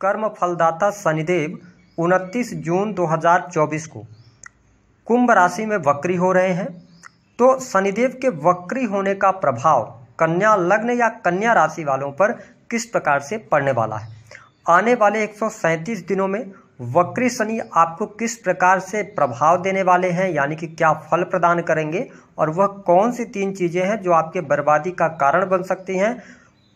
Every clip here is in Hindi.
कर्म फलदाता शनिदेव 29 जून 2024 को कुंभ राशि में वक्री हो रहे हैं। तो शनिदेव के वक्री होने का प्रभाव कन्या लग्न या कन्या राशि वालों पर किस प्रकार से पड़ने वाला है। आने वाले 137 दिनों में वक्री शनि आपको किस प्रकार से प्रभाव देने वाले हैं, यानी कि क्या फल प्रदान करेंगे और वह कौन सी 3 चीज़ें हैं जो आपके बर्बादी का कारण बन सकती हैं,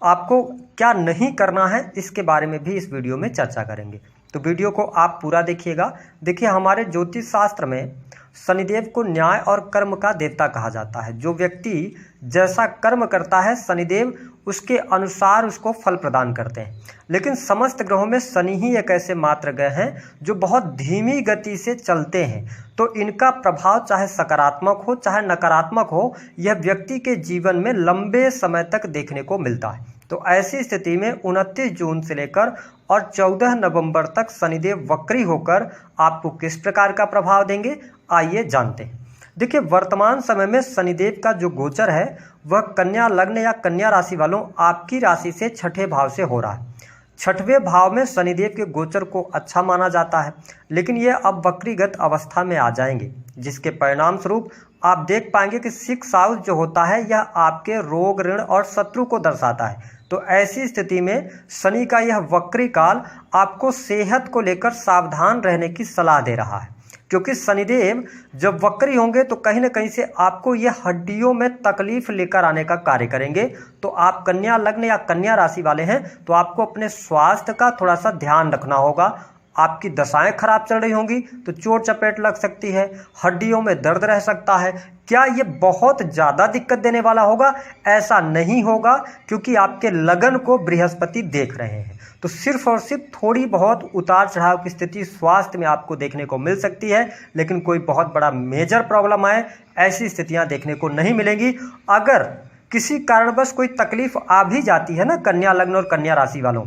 आपको क्या नहीं करना है, इसके बारे में भी इस वीडियो में चर्चा करेंगे। तो वीडियो को आप पूरा देखिएगा। देखिए, हमारे ज्योतिष शास्त्र में शनिदेव को न्याय और कर्म का देवता कहा जाता है। जो व्यक्ति जैसा कर्म करता है शनिदेव उसके अनुसार उसको फल प्रदान करते हैं। लेकिन समस्त ग्रहों में शनि ही एक ऐसे मात्र ग्रह हैं जो बहुत धीमी गति से चलते हैं। तो इनका प्रभाव चाहे सकारात्मक हो चाहे नकारात्मक हो, यह व्यक्ति के जीवन में लंबे समय तक देखने को मिलता है। तो ऐसी स्थिति में 29 जून से लेकर और 14 नवंबर तक शनिदेव वक्री होकर आपको किस प्रकार का प्रभाव देंगे, आइए जानते हैं। देखिए, वर्तमान समय में शनिदेव का जो गोचर है वह कन्या लग्न या कन्या राशि वालों आपकी राशि से 6ठे भाव से हो रहा है। 6ठवें भाव में शनिदेव के गोचर को अच्छा माना जाता है, लेकिन ये अब वक्रीगत अवस्था में आ जाएंगे, जिसके परिणाम स्वरूप आप देख पाएंगे कि 6 हाउस जो होता है यह आपके रोग, ऋण और शत्रु को दर्शाता है। तो ऐसी स्थिति में शनि का यह वक्री काल आपको सेहत को लेकर सावधान रहने की सलाह दे रहा है, क्योंकि शनिदेव जब वक्री होंगे तो कहीं ना कहीं से आपको ये हड्डियों में तकलीफ लेकर आने का कार्य करेंगे। तो आप कन्या लग्न या कन्या राशि वाले हैं तो आपको अपने स्वास्थ्य का थोड़ा सा ध्यान रखना होगा। आपकी दशाएं खराब चल रही होंगी तो चोट चपेट लग सकती है, हड्डियों में दर्द रह सकता है। क्या ये बहुत ज़्यादा दिक्कत देने वाला होगा? ऐसा नहीं होगा, क्योंकि आपके लगन को बृहस्पति देख रहे हैं। तो सिर्फ और सिर्फ थोड़ी बहुत उतार चढ़ाव की स्थिति स्वास्थ्य में आपको देखने को मिल सकती है, लेकिन कोई बहुत बड़ा मेजर प्रॉब्लम आए ऐसी स्थितियां देखने को नहीं मिलेंगी। अगर किसी कारणवश कोई तकलीफ आ भी जाती है ना कन्या लग्न और कन्या राशि वालों,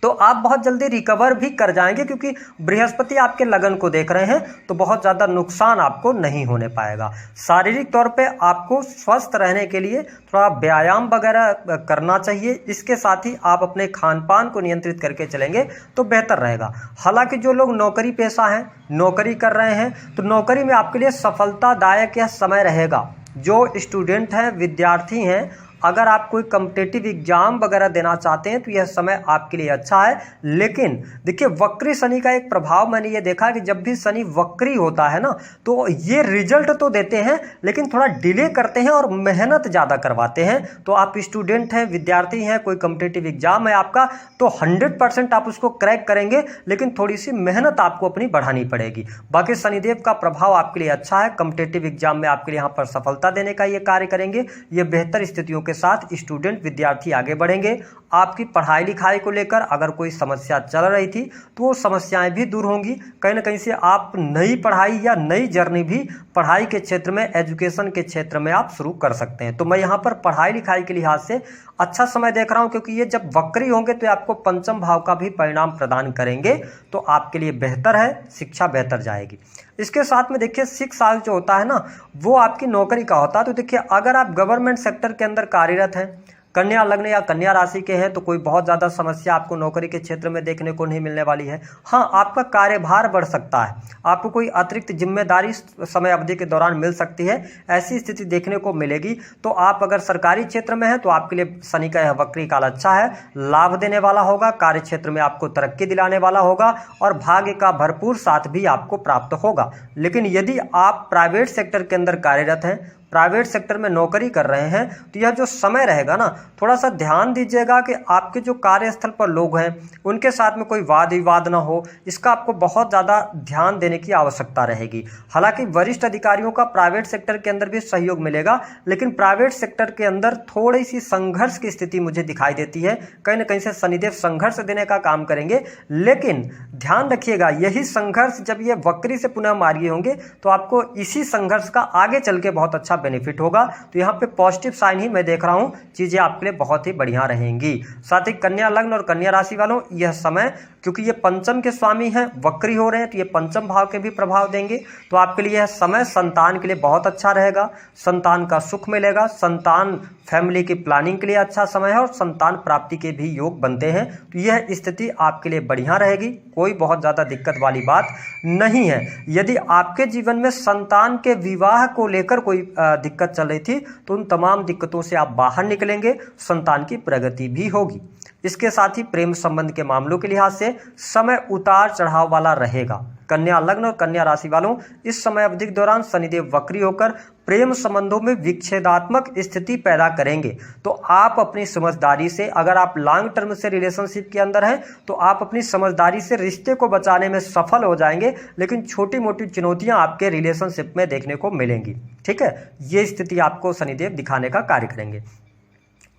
तो आप बहुत जल्दी रिकवर भी कर जाएंगे, क्योंकि बृहस्पति आपके लगन को देख रहे हैं। तो बहुत ज़्यादा नुकसान आपको नहीं होने पाएगा। शारीरिक तौर पे आपको स्वस्थ रहने के लिए थोड़ा व्यायाम वगैरह करना चाहिए। इसके साथ ही आप अपने खान पान को नियंत्रित करके चलेंगे तो बेहतर रहेगा। हालांकि जो लोग नौकरी पेशा हैं, नौकरी कर रहे हैं, तो नौकरी में आपके लिए सफलतादायक यह समय रहेगा। जो स्टूडेंट हैं, विद्यार्थी हैं, अगर आप कोई कॉम्पिटिटिव एग्जाम वगैरह देना चाहते हैं तो यह समय आपके लिए अच्छा है। लेकिन देखिए, वक्री शनि का एक प्रभाव मैंने ये देखा कि जब भी शनि वक्री होता है ना तो ये रिजल्ट तो देते हैं लेकिन थोड़ा डिले करते हैं और मेहनत ज़्यादा करवाते हैं। तो आप स्टूडेंट हैं, विद्यार्थी हैं, कोई कॉम्पिटिटिव एग्जाम है आपका, तो 100% आप उसको क्रैक करेंगे, लेकिन थोड़ी सी मेहनत आपको अपनी बढ़ानी पड़ेगी। बाकी शनिदेव का प्रभाव आपके लिए अच्छा है। कॉम्पिटिटिव एग्जाम में आपके लिए यहाँ पर सफलता देने का ये कार्य करेंगे। ये बेहतर स्थितियों के साथ स्टूडेंट विद्यार्थी आगे बढ़ेंगे। आपकी पढ़ाई लिखाई को लेकर अगर कोई समस्या चल रही थी तो वो समस्याएं भी दूर होंगी। कहीं ना कहीं से आप नई पढ़ाई या नई जर्नी भी पढ़ाई के क्षेत्र में, एजुकेशन के क्षेत्र में आप शुरू कर सकते हैं। तो मैं यहाँ पर पढ़ाई लिखाई के लिहाज से अच्छा समय देख रहा हूँ, क्योंकि ये जब वक्री होंगे तो आपको पंचम भाव का भी परिणाम प्रदान करेंगे। तो आपके लिए बेहतर है, शिक्षा बेहतर जाएगी। इसके साथ में देखिए, 6 साल जो होता है ना वो आपकी नौकरी का होता है। तो देखिए, अगर आप गवर्नमेंट सेक्टर के अंदर कार्यरत हैं, कन्या लग्न या कन्या राशि के हैं, तो कोई बहुत ज़्यादा समस्या आपको नौकरी के क्षेत्र में देखने को नहीं मिलने वाली है। हाँ, आपका कार्यभार बढ़ सकता है, आपको कोई अतिरिक्त जिम्मेदारी समय अवधि के दौरान मिल सकती है, ऐसी स्थिति देखने को मिलेगी। तो आप अगर सरकारी क्षेत्र में हैं तो आपके लिए शनि का यह वक्री काल अच्छा है, लाभ देने वाला होगा, कार्य क्षेत्र में आपको तरक्की दिलाने वाला होगा और भाग्य का भरपूर साथ भी आपको प्राप्त होगा। लेकिन यदि आप प्राइवेट सेक्टर के अंदर कार्यरत हैं, प्राइवेट सेक्टर में नौकरी कर रहे हैं, तो यह जो समय रहेगा ना, थोड़ा सा ध्यान दीजिएगा कि आपके जो कार्यस्थल पर लोग हैं उनके साथ में कोई वाद विवाद ना हो। इसका आपको बहुत ज़्यादा ध्यान देने की आवश्यकता रहेगी। हालांकि वरिष्ठ अधिकारियों का प्राइवेट सेक्टर के अंदर भी सहयोग मिलेगा, लेकिन प्राइवेट सेक्टर के अंदर थोड़ी सी संघर्ष की स्थिति मुझे दिखाई देती है। कहीं ना कहीं से शनिदेव संघर्ष देने का काम करेंगे, लेकिन ध्यान रखिएगा, यही संघर्ष जब ये वक्री से पुनः मार्गी होंगे तो आपको इसी संघर्ष का आगे चल के बहुत अच्छा बेनिफिट होगा। तो यहाँ पे पॉजिटिव साइन ही मैं देख रहा हूँ, चीज़ें आपके लिए बहुत ही बढ़िया रहेंगी। साथ ही कन्या लग्न और कन्या राशि वालों, यह समय क्योंकि ये पंचम के स्वामी हैं, वक्री हो रहे हैं, तो ये पंचम भाव के भी प्रभाव देंगे। तो आपके लिए यह समय संतान के लिए बहुत अच्छा रहेगा, संतान का सुख मिलेगा, संतान फैमिली की प्लानिंग के लिए अच्छा समय है और संतान प्राप्ति के भी योग बनते हैं। तो यह स्थिति आपके लिए बढ़िया रहेगी, कोई बहुत ज़्यादा दिक्कत वाली बात नहीं है। यदि आपके जीवन में संतान के विवाह को लेकर कोई दिक्कत चल रही थी तो उन तमाम दिक्कतों से आप बाहर निकलेंगे, संतान की प्रगति भी होगी। इसके साथ ही प्रेम संबंध के मामलों के लिहाज से समय उतार चढ़ाव वाला रहेगा। कन्या लग्न और कन्या राशि वालों, इस समय अवधि के दौरान शनिदेव वक्री होकर प्रेम संबंधों में विच्छेदात्मक स्थिति पैदा करेंगे। तो आप अपनी समझदारी से, अगर आप लॉन्ग टर्म से रिलेशनशिप के अंदर हैं तो आप अपनी समझदारी से रिश्ते को बचाने में सफल हो जाएंगे, लेकिन छोटी मोटी चुनौतियां आपके रिलेशनशिप में देखने को मिलेंगी। ठीक है, ये स्थिति आपको शनिदेव दिखाने का कार्य करेंगे।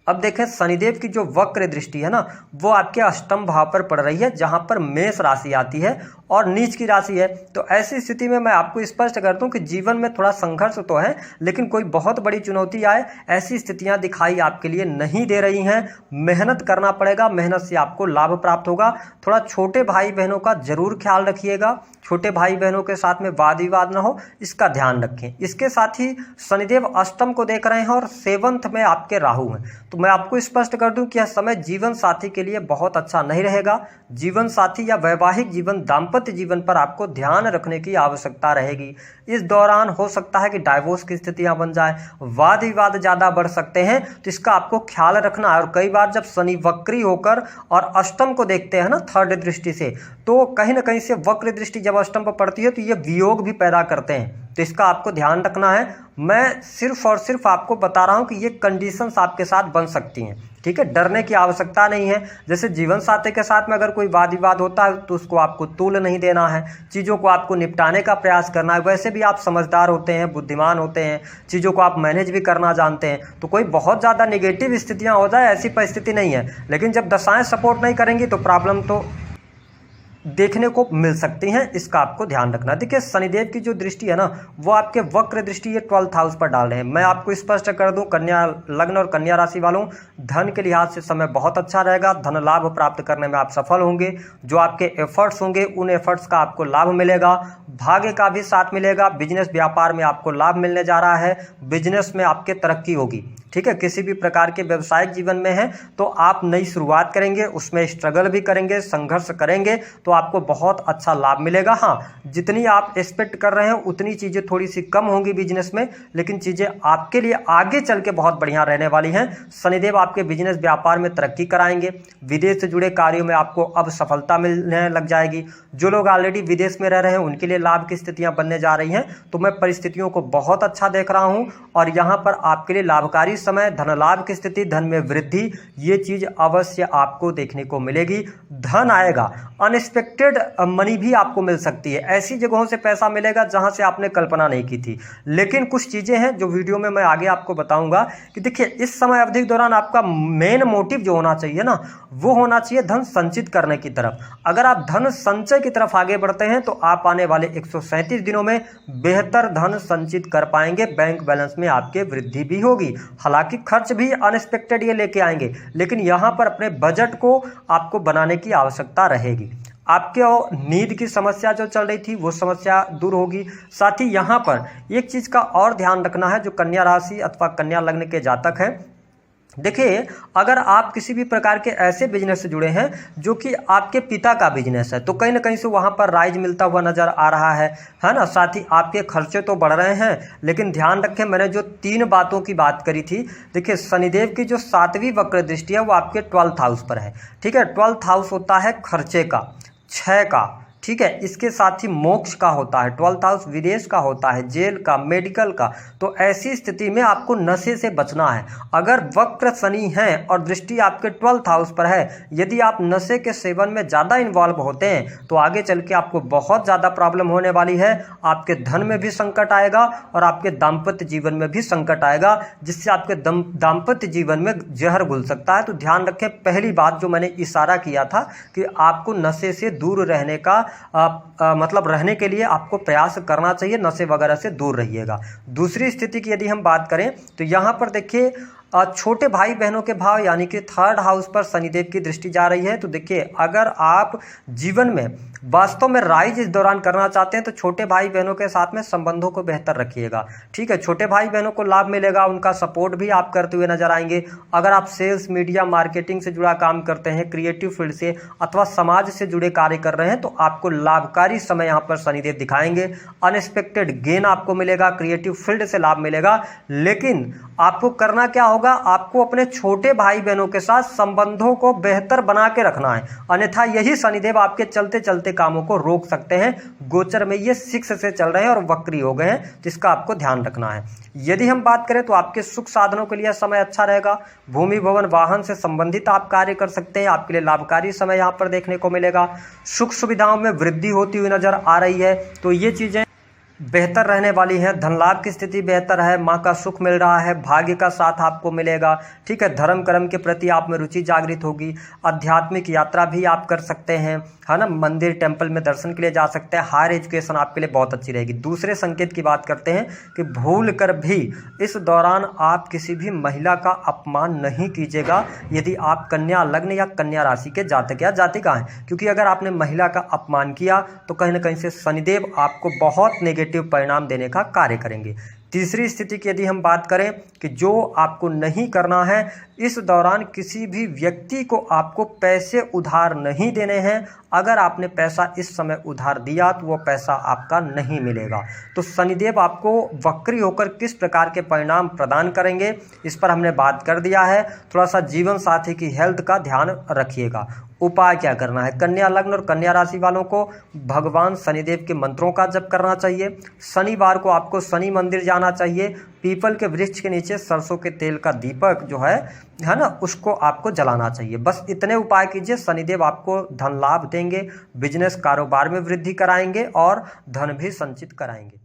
अब देखें, शनिदेव की जो वक्र दृष्टि है ना, वो आपके अष्टम भाव पर पड़ रही है, जहां पर मेष राशि आती है और नीच की राशि है। तो ऐसी स्थिति में मैं आपको स्पष्ट कर दूं कि जीवन में थोड़ा संघर्ष तो है, लेकिन कोई बहुत बड़ी चुनौती आए ऐसी स्थितियां दिखाई आपके लिए नहीं दे रही हैं। मेहनत करना पड़ेगा, मेहनत से आपको लाभ प्राप्त होगा। थोड़ा छोटे भाई बहनों का जरूर ख्याल रखिएगा, छोटे भाई बहनों के साथ में वाद विवाद ना हो, इसका ध्यान रखें। इसके साथ ही शनिदेव अष्टम को देख रहे हैं और सेवंथ में आपके राहु हैं। तो मैं आपको स्पष्ट कर दूं कि यह समय जीवन साथी के लिए बहुत अच्छा नहीं रहेगा। जीवन साथी या वैवाहिक जीवन, दाम्पत्य जीवन पर आपको ध्यान रखने की आवश्यकता रहेगी। इस दौरान हो सकता है कि डाइवोर्स की स्थितियां बन जाए, वाद विवाद ज्यादा बढ़ सकते हैं, तो इसका आपको ख्याल रखना है। और कई बार जब शनि वक्री होकर और अष्टम को देखते हैं ना थर्ड दृष्टि से, तो कहीं ना कहीं से वक्र दृष्टि जब अष्टम पर पड़ती है तो ये वियोग भी पैदा करते हैं। तो इसका आपको ध्यान रखना है। मैं सिर्फ और सिर्फ आपको बता रहा हूं कि ये कंडीशंस आपके साथ बन सकती हैं। ठीक है, डरने की आवश्यकता नहीं है। जैसे जीवन साथी के साथ में अगर कोई वाद विवाद होता है तो उसको आपको तूल नहीं देना है, चीज़ों को आपको निपटाने का प्रयास करना है। वैसे भी आप समझदार होते हैं, बुद्धिमान होते हैं, चीज़ों को आप मैनेज भी करना जानते हैं। तो कोई बहुत ज़्यादा नेगेटिव स्थितियाँ हो जाए ऐसी परिस्थिति नहीं है, लेकिन जब दशाएं सपोर्ट नहीं करेंगी तो प्रॉब्लम तो देखने को मिल सकती हैं, इसका आपको ध्यान रखना। देखिए, शनिदेव की जो दृष्टि है ना, वो आपके वक्र दृष्टि ये 12th हाउस पर डाल रहे हैं। मैं आपको स्पष्ट कर दूं, कन्या लग्न और कन्या राशि वालों, धन के लिहाज से समय बहुत अच्छा रहेगा। धन लाभ प्राप्त करने में आप सफल होंगे। जो आपके एफर्ट्स होंगे उन एफर्ट्स का आपको लाभ मिलेगा, भाग्य का भी साथ मिलेगा। बिजनेस व्यापार में आपको लाभ मिलने जा रहा है, बिजनेस में आपके तरक्की होगी। ठीक है, किसी भी प्रकार के व्यवसायिक जीवन में है तो आप नई शुरुआत करेंगे, उसमें स्ट्रगल भी करेंगे, संघर्ष करेंगे, तो आपको बहुत अच्छा लाभ मिलेगा। हाँ, जितनी आप एक्सपेक्ट कर रहे हैं उतनी चीज़ें थोड़ी सी कम होंगी बिजनेस में, लेकिन चीज़ें आपके लिए आगे चल के बहुत बढ़िया रहने वाली हैं। शनिदेव आपके बिजनेस व्यापार में तरक्की कराएंगे। विदेश से जुड़े कार्यों में आपको अब सफलता मिलने लग जाएगी। जो लोग ऑलरेडी विदेश में रह रहे हैं उनके लिए लाभ की स्थितियाँ बनने जा रही हैं। तो मैं परिस्थितियों को बहुत अच्छा देख रहा हूँ और यहाँ पर आपके लिए लाभकारी समय, धन लाभ की स्थिति, धन में वृद्धि, ये चीज अवश्य आपको देखने को मिलेगी। धन आएगा, अनएक्सपेक्टेड मनी भी आपको मिल सकती है। ऐसी जगहों से पैसा मिलेगा जहां से आपने कल्पना नहीं की थी। लेकिन कुछ चीजें हैं जो वीडियो में मैं आगे आपको बताऊंगा कि देखिए, इस समय अवधि के दौरान आपका मेन मोटिव जो होना चाहिए ना, वो होना चाहिए धन संचित करने की तरफ। अगर आप धन संचय की तरफ आगे बढ़ते हैं तो आप आने वाले 137 दिनों में बेहतर धन संचित कर पाएंगे। बैंक बैलेंस में आपके वृद्धि भी होगी। हालांकि खर्च भी अनएक्सपेक्टेड ये लेके आएंगे, लेकिन यहां पर अपने बजट को आपको बनाने की आवश्यकता रहेगी। आपके नींद की समस्या जो चल रही थी वो समस्या दूर होगी। साथ ही यहां पर एक चीज का और ध्यान रखना है, जो कन्या राशि अथवा कन्या लग्न के जातक हैं। देखिए, अगर आप किसी भी प्रकार के ऐसे बिजनेस से जुड़े हैं जो कि आपके पिता का बिजनेस है, तो कहीं ना कहीं से वहां पर राइज मिलता हुआ नजर आ रहा है ना। साथ ही आपके खर्चे तो बढ़ रहे हैं, लेकिन ध्यान रखें, मैंने जो 3 बातों की बात करी थी, देखिए शनिदेव की जो 7वीं वक्र दृष्टि है वो आपके 12th हाउस पर है। ठीक है, 12th हाउस होता है खर्चे का, क्षय का। ठीक है, इसके साथ ही मोक्ष का होता है। 12th हाउस विदेश का होता है, जेल का, मेडिकल का। तो ऐसी स्थिति में आपको नशे से बचना है। अगर वक्र शनि है और दृष्टि आपके 12th हाउस पर है, यदि आप नशे के सेवन में ज़्यादा इन्वॉल्व होते हैं तो आगे चल के आपको बहुत ज़्यादा प्रॉब्लम होने वाली है। आपके धन में भी संकट आएगा और आपके दाम्पत्य जीवन में भी संकट आएगा, जिससे आपके दाम्पत्य जीवन में जहर घुल सकता है। तो ध्यान रखें, पहली बात जो मैंने इशारा किया था कि आपको नशे से दूर रहने का मतलब रहने के लिए आपको प्रयास करना चाहिए, नशे वगैरह से दूर रहिएगा। दूसरी स्थिति की यदि हम बात करें तो यहाँ पर देखिए छोटे भाई बहनों के भाव यानी कि थर्ड हाउस पर शनिदेव की दृष्टि जा रही है। तो देखिए अगर आप जीवन में वास्तव में राइज इस दौरान करना चाहते हैं तो छोटे भाई बहनों के साथ में संबंधों को बेहतर रखिएगा, ठीक है। छोटे भाई बहनों को लाभ मिलेगा, उनका सपोर्ट भी आप करते हुए नजर आएंगे। अगर आप सेल्स, मीडिया, मार्केटिंग से जुड़ा काम करते हैं, क्रिएटिव फील्ड से अथवा समाज से जुड़े कार्य कर रहे हैं तो आपको लाभकारी समय यहाँ पर शनिदेव दिखाएंगे। अनएक्सपेक्टेड गेन आपको मिलेगा, क्रिएटिव फील्ड से लाभ मिलेगा। लेकिन आपको करना क्या होगा, आपको अपने छोटे भाई बहनों के साथ संबंधों को बेहतर बना के रखना है, अन्यथा यही शनिदेव आपके चलते चलते कामों को रोक सकते हैं। गोचर में ये 6 से चल रहे हैं और वक्री हो गए हैं, जिसका आपको ध्यान रखना है। यदि हम बात करें तो आपके सुख साधनों के लिए समय अच्छा रहेगा। भूमि, भवन, वाहन से संबंधित आप कार्य कर सकते हैं, आपके लिए लाभकारी समय यहाँ पर देखने को मिलेगा। सुख सुविधाओं में वृद्धि होती हुई नजर आ रही है, तो ये चीजें बेहतर रहने वाली है। धन लाभ की स्थिति बेहतर है, माँ का सुख मिल रहा है, भाग्य का साथ आपको मिलेगा, ठीक है। धर्म कर्म के प्रति आप में रुचि जागृत होगी। आध्यात्मिक यात्रा भी आप कर सकते हैं, है ना। मंदिर, टेंपल में दर्शन के लिए जा सकते हैं। हायर एजुकेशन आपके लिए बहुत अच्छी रहेगी। दूसरे संकेत की बात करते हैं कि भूल कर भी इस दौरान आप किसी भी महिला का अपमान नहीं कीजिएगा, यदि आप कन्या लग्न या कन्या राशि के जातक या जातिका हैं, क्योंकि अगर आपने महिला का अपमान किया तो कहीं ना कहीं से शनिदेव आपको बहुत नेगेटिव परिणाम देने का कार्य करेंगे। तीसरी स्थिति की यदि हम बात करें कि जो आपको नहीं करना है, इस दौरान किसी भी व्यक्ति को आपको पैसे उधार नहीं देने हैं। अगर आपने पैसा इस समय उधार दिया तो वो पैसा आपका नहीं मिलेगा। तो शनिदेव आपको वक्री होकर किस प्रकार के परिणाम प्रदान करेंगे, इस पर हमने बात कर दिया है। थोड़ा सा जीवन साथी की हेल्थ का ध्यान रखिएगा। उपाय क्या करना है, कन्या लग्न और कन्या राशि वालों को भगवान शनिदेव के मंत्रों का जप करना चाहिए। शनिवार को आपको शनि मंदिर जाना चाहिए। पीपल के वृक्ष के नीचे सरसों के तेल का दीपक जो है ना, उसको आपको जलाना चाहिए। बस इतने उपाय कीजिए, शनिदेव आपको धन लाभ देंगे, बिजनेस कारोबार में वृद्धि कराएंगे और धन भी संचित कराएंगे।